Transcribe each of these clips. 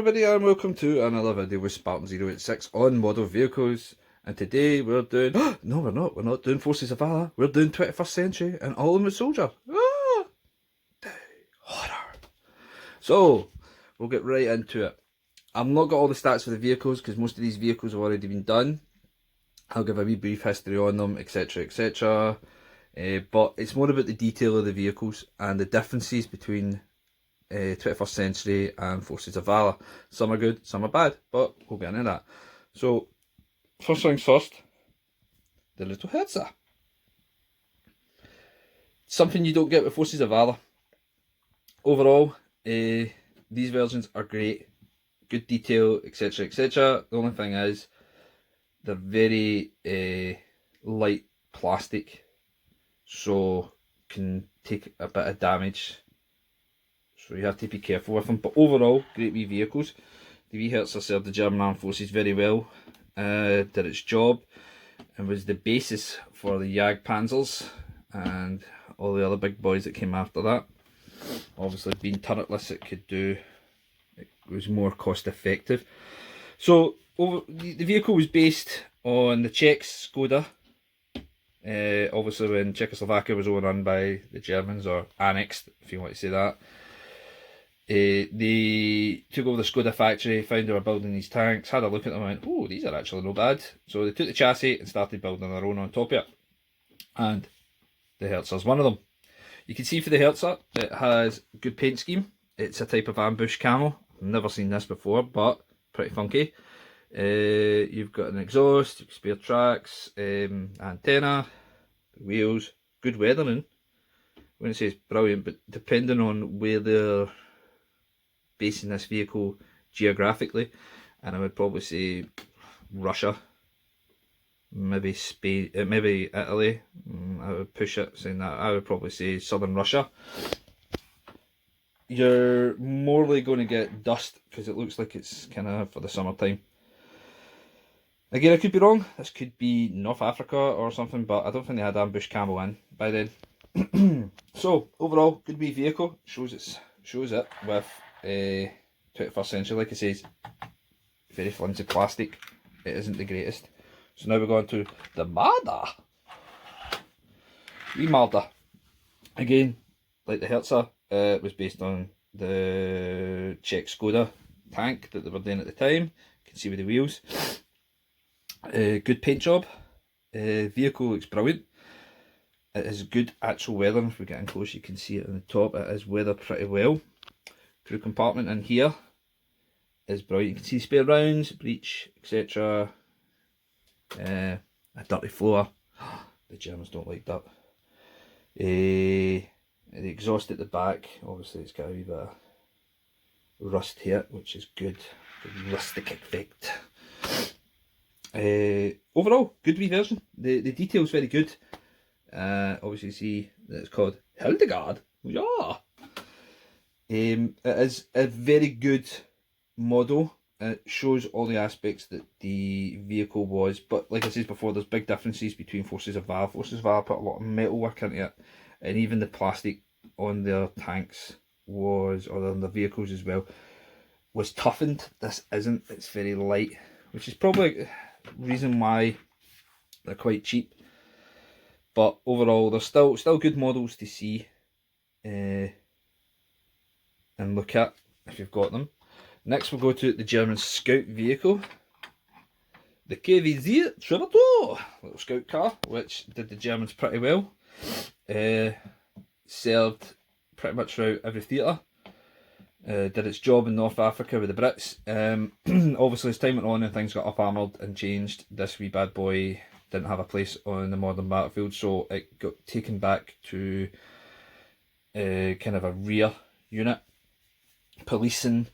everybody and welcome to another video with Spartan086 on model vehicles. And today we're doing, no we're not doing Forces of Valor, we're doing 21st Century and Ultimate Soldier. Horror. So, we'll get right into it. I've not got all the stats for the vehicles because most of these vehicles have already been done. I'll give a wee brief history on them, etc, etc. But it's more about the detail of the vehicles and the differences between 21st Century and Forces of Valor. Some are good, some are bad, but we'll get into that. So, first things first, the little Herzer. Something you don't get with Forces of Valor. Overall, these versions are great, good detail, etc, etc. The only thing is, they're very light plastic, so can take a bit of damage. So you have to be careful with them. But overall, great wee vehicles. The wee Herzer served the German Armed Forces very well. Did its job and was the basis for the Panzers and all the other big boys that came after that. Obviously, being turretless, it was more cost effective. So the vehicle was based on the Czech Skoda. Obviously, when Czechoslovakia was overrun by the Germans, or annexed, if you want to say that. They took over the Skoda factory, found they were building these tanks, had a look at them and went, oh, these are actually no bad. So they took the chassis and started building their own on top of it. And the Herzer's one of them. You can see for the Herzer, it has a good paint scheme. It's a type of ambush camo. I've never seen this before, but pretty funky. You've got an exhaust, spare tracks, antenna, wheels, good weathering. I wouldn't say it's brilliant, but depending on where they're basing this vehicle geographically, and I would probably say Russia, maybe Spain, maybe Italy. I would push it saying that. I would probably say southern Russia. You're morely going to get dust because it looks like it's kind of for the summertime. Again, I could be wrong. This could be North Africa or something, but I don't think they had ambush camo in by then. So overall, good wee vehicle. Shows it with 21st Century. Like I say, very flimsy plastic. It isn't the greatest. So now we're going to the Marder. Wee Marder. Again, like the Herzer, it was based on the Czech Skoda tank that they were doing at the time. You can see with the wheels. Good paint job. Vehicle looks brilliant. It has good actual weathering. If we get in close, you can see it on the top. It is weathered pretty well. Crew compartment in here is brilliant. You can see spare rounds, breech, etc. A dirty floor. The Germans don't like that. The exhaust at the back, obviously it's got a wee bit of rust here, which is good. The rustic effect. Overall, good wee version. The detail's very good. Obviously you see that it's called Hildegard. Yeah. It is a very good model. It shows all the aspects that the vehicle was, but like I said before, there's big differences between Forces of Valor. Forces of Valor put a lot of metal work into it, and even the plastic on their tanks was, or on the vehicles as well, was toughened. This isn't. It's very light, which is probably the reason why they're quite cheap. But overall, they're still good models to see and look at if you've got them. Next we'll go to the German scout vehicle, the KVZ Trivito, little scout car, which did the Germans pretty well. Served pretty much throughout every theatre. Did its job in North Africa with the Brits. Obviously as time went on and things got up armoured and changed, this wee bad boy didn't have a place on the modern battlefield, so it got taken back to kind of a rear unit. Policing,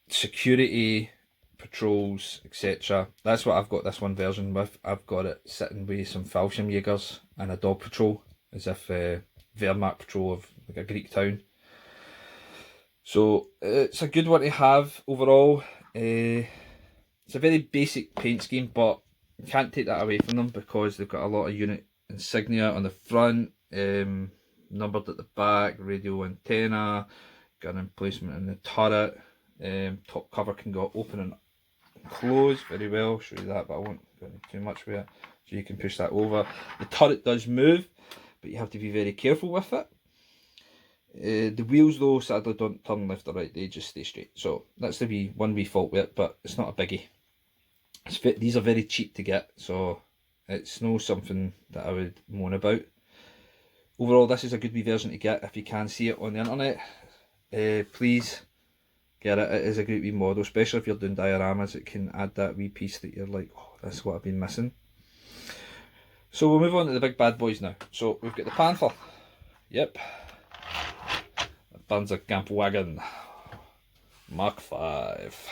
security, patrols, etc. That's what I've got this one version with. I've got it sitting with some Fallschirmjägers and a dog patrol, as if Wehrmacht patrol of like a Greek town. So it's a good one to have overall. It's a very basic paint scheme, but you can't take that away from them because they've got a lot of unit insignia on the front, numbered at the back, radio antenna, gun emplacement in the turret, Top cover can go open and close very well. I'll show you that, but I won't go into too much with it. So you can push that over. The turret does move, but you have to be very careful with it. The wheels though sadly don't turn left or right, they just stay straight. So that's the one wee fault with it, but it's not a biggie. These are very cheap to get, so it's no something that I would moan about. Overall, this is a good wee version to get if you can see it on the internet. Please get it. It is a great wee model, especially if you're doing dioramas. It can add that wee piece that you're like, oh, that's what I've been missing. So we'll move on to the big bad boys now. So we've got the Panther. Yep. Panzer Kampfwagen Mark 5.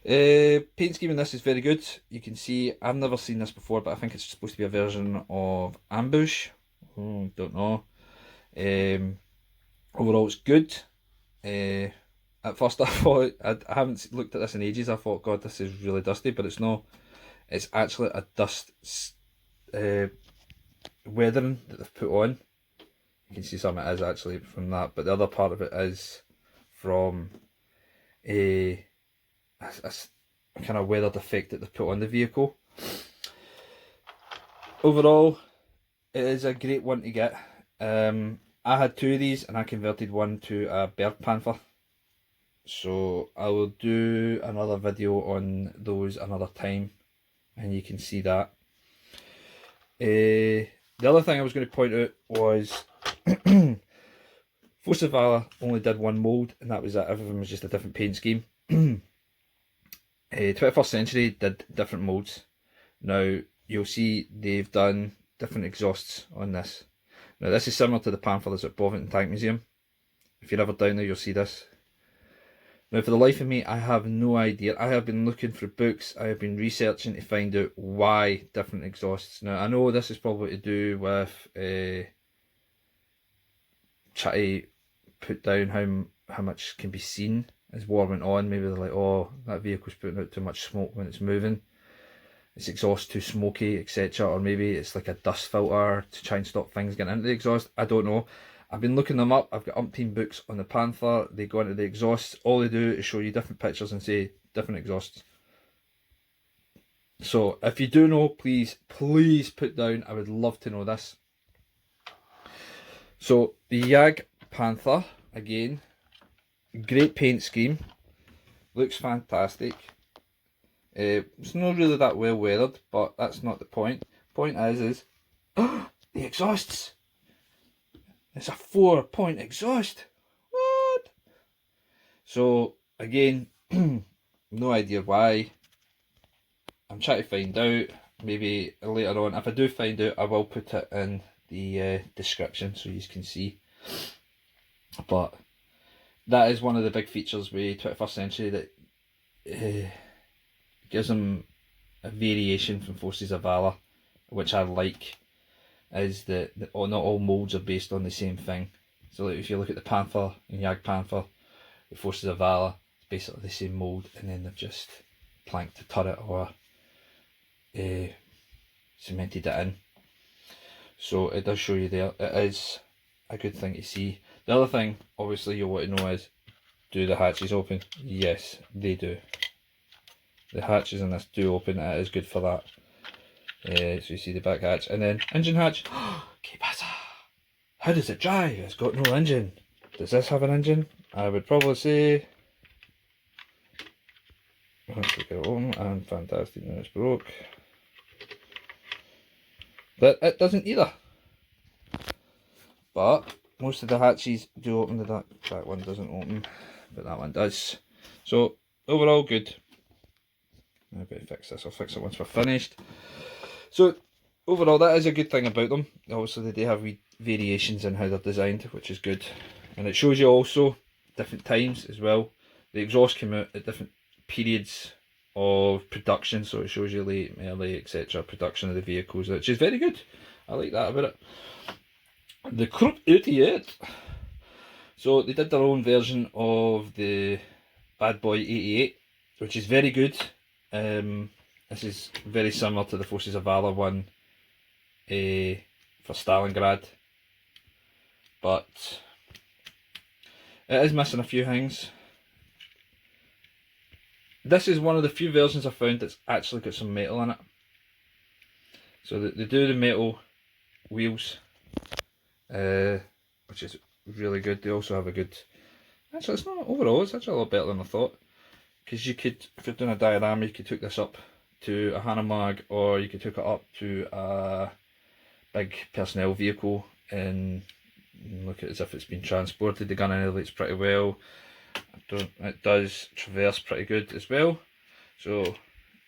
Paint scheme in this is very good. You can see, I've never seen this before, but I think it's supposed to be a version of Ambush. Don't know. Overall, it's good. At first I thought, I haven't looked at this in ages, I thought, God, this is really dusty, but it's not. It's actually a dust weathering that they've put on. You can see some of it is actually from that, but the other part of it is from a kind of weathered effect that they've put on the vehicle. Overall, it is a great one to get. I had two of these and I converted one to a Bird Panther. So I will do another video on those another time and you can see that. The other thing I was going to point out was Force of Valor only did one mould and that was it. Everything was just a different paint scheme. 21st Century did different moulds. Now you'll see they've done different exhausts on this. Now this is similar to the Panther that's at Bovington Tank Museum. If you're ever down there you'll see this. Now for the life of me I have no idea. I have been looking for books, I have been researching to find out why different exhausts. Now I know this is probably to do with trying to put down how much can be seen as war went on. Maybe they're like, oh, that vehicle's putting out too much smoke when it's moving, its exhaust too smoky, etc. Or maybe it's like a dust filter to try and stop things getting into the exhaust. I don't know. I've been looking them up. I've got umpteen books on the Panther. They go into the exhausts. All they do is show you different pictures and say different exhausts. So if you do know, please put down. I would love to know this. So the Jag Panther, again, great paint scheme, looks fantastic. It's not really that well weathered, but that's not the point. Point is the exhausts. It's a 4-point exhaust. What? So again, no idea why. I'm trying to find out. Maybe later on, if I do find out, I will put it in the description so you can see. But that is one of the big features with 21st Century that gives them a variation from Forces of Valor, which I like, is that not all moulds are based on the same thing. So like if you look at the Panther and Jag Panther, the Forces of Valor, it's basically the same mould, and then they've just planked the turret or cemented it in. So it does show you there. It is a good thing to see. The other thing, obviously, you'll want to know is, do the hatches open? Yes, they do. The hatches in this do open. It is good for that. So you see the back hatch, and then engine hatch. ¿Qué pasa? How does it drive? It's got no engine. Does this have an engine? I would probably say. Let's get it open, and fantastic. Now it's broke. But it doesn't either. But most of the hatches do open. That one doesn't open, but that one does. So overall good. I better fix this. I'll fix it once we're finished. So overall, that is a good thing about them. Obviously they do have variations in how they're designed, which is good. And it shows you also different times as well. The exhaust came out at different periods of production, so it shows you late, early, etc. production of the vehicles, which is very good. I like that about it. The Krupp 88. So they did their own version of the Bad Boy 88, which is very good. This is very similar to the Forces of Valor one for Stalingrad, but It is missing a few things. This is one of the few versions I've found that's actually got some metal in it. So they do the metal wheels, which is really good. They also have a good... Actually, it's not overall, it's actually a lot better than I thought. Because you could, if you're doing a diorama, you could hook this up to a Hanomag, or you could hook it up to a big personnel vehicle and look at it as if it's been transported. The gun elevates pretty well. It does traverse pretty good as well. So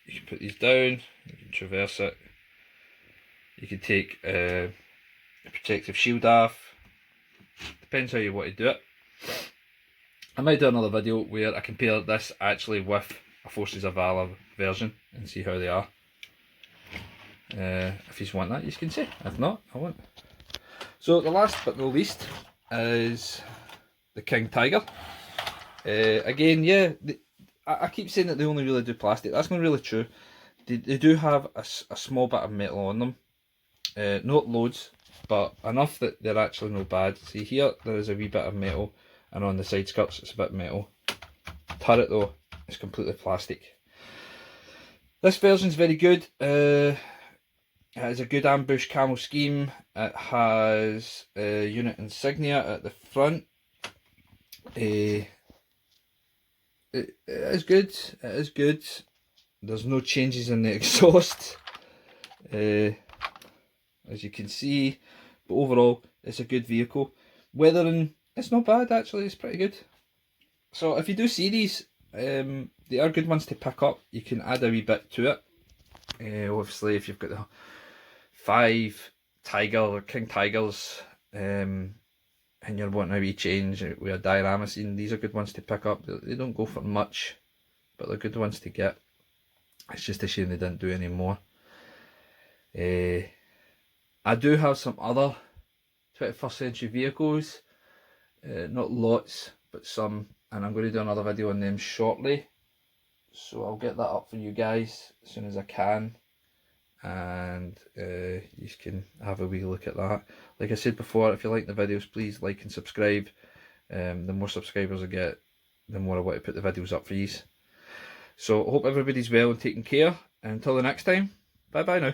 you can put these down, you can traverse it. You can take a protective shield off. Depends how you want to do it. I might do another video where I compare this actually with a Forces of Valor version and see how they are. If you want that, you can say. If not, I won't. So the last but not least is the King Tiger. Again, yeah, I keep saying that they only really do plastic. That's not really true. They do have a small bit of metal on them. Not loads, but enough that they're actually no bad. See here, there is a wee bit of metal, and on the side skirts it's a bit metal. Turret though, is completely plastic. This version's very good. It has a good ambush camo scheme. It has unit insignia at the front. It is good. It is good. There's no changes in the exhaust, as you can see. But overall, it's a good vehicle. Weathering, it's not bad actually. It's pretty good. So if you do see these, they are good ones to pick up. You can add a wee bit to it. Obviously, if you've got the 5 Tiger or King Tigers, and you're wanting a wee change with a diorama scene, these are good ones to pick up. They don't go for much, but they're good ones to get. It's just a shame they didn't do any more. I do have some other 21st century vehicles, not lots, but some, and I'm going to do another video on them shortly. So I'll get that up for you guys as soon as I can, and you can have a wee look at that. Like I said before, if you like the videos, please like and subscribe. The more subscribers I get, the more I want to put the videos up for you. So I hope everybody's well and taking care, and until the next time, bye bye now.